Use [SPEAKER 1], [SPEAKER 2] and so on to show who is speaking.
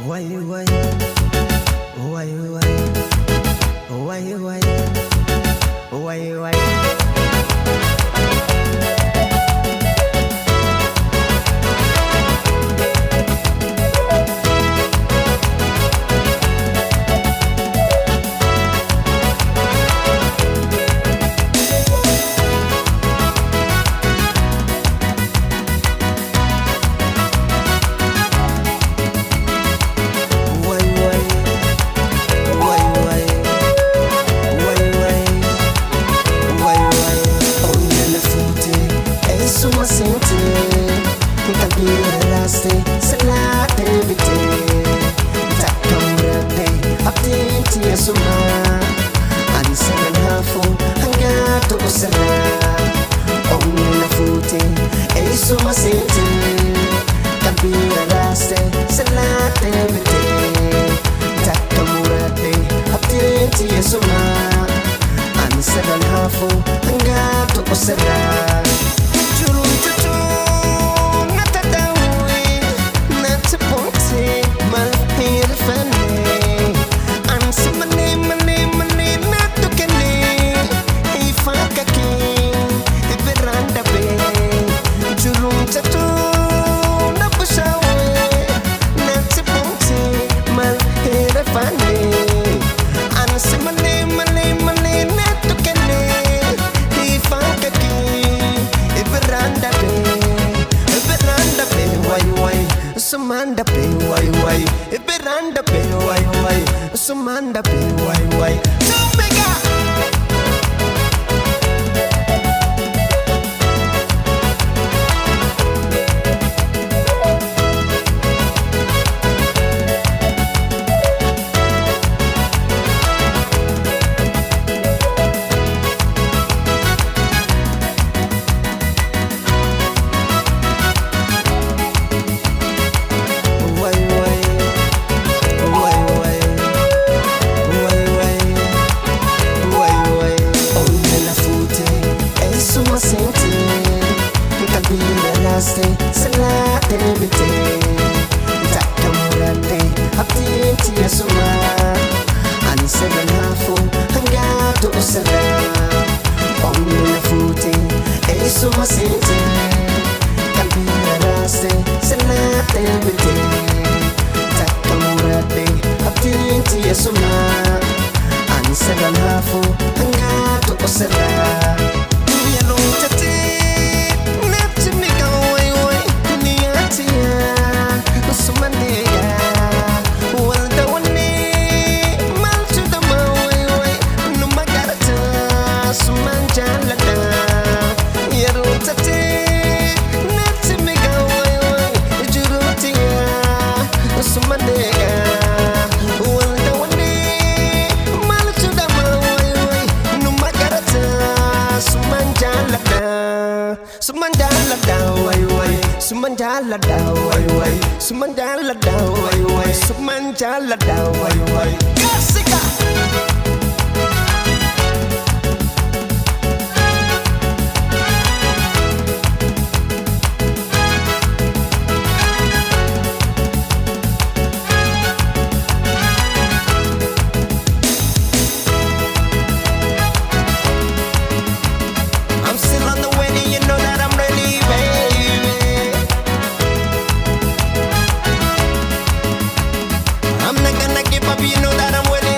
[SPEAKER 1] Why, why, why, why? Suma sente, kabira laste, salate bite, takamrate, apti ya suma, ansan hafu, hanga to usara, onna fute, suma sente, kabira laste, salate bite, takamrate, apti ya suma, ansan hafu, hanga to usara. Sumanda pe wai, beranda pe wai, sumanda pe wai, Omega. Salate bite, takamurate, apti ya suma, ansedan hafu, hanga to usara, omna fute, suma sente, kabira raste, salate bite, takamurate, apti ya suma, ansedan hafu, hanga to usara. Sumandala da wai, sumandala da wai, sumandala da wai, Kasika.
[SPEAKER 2] I'm not gonna give up, you know that I'm willing.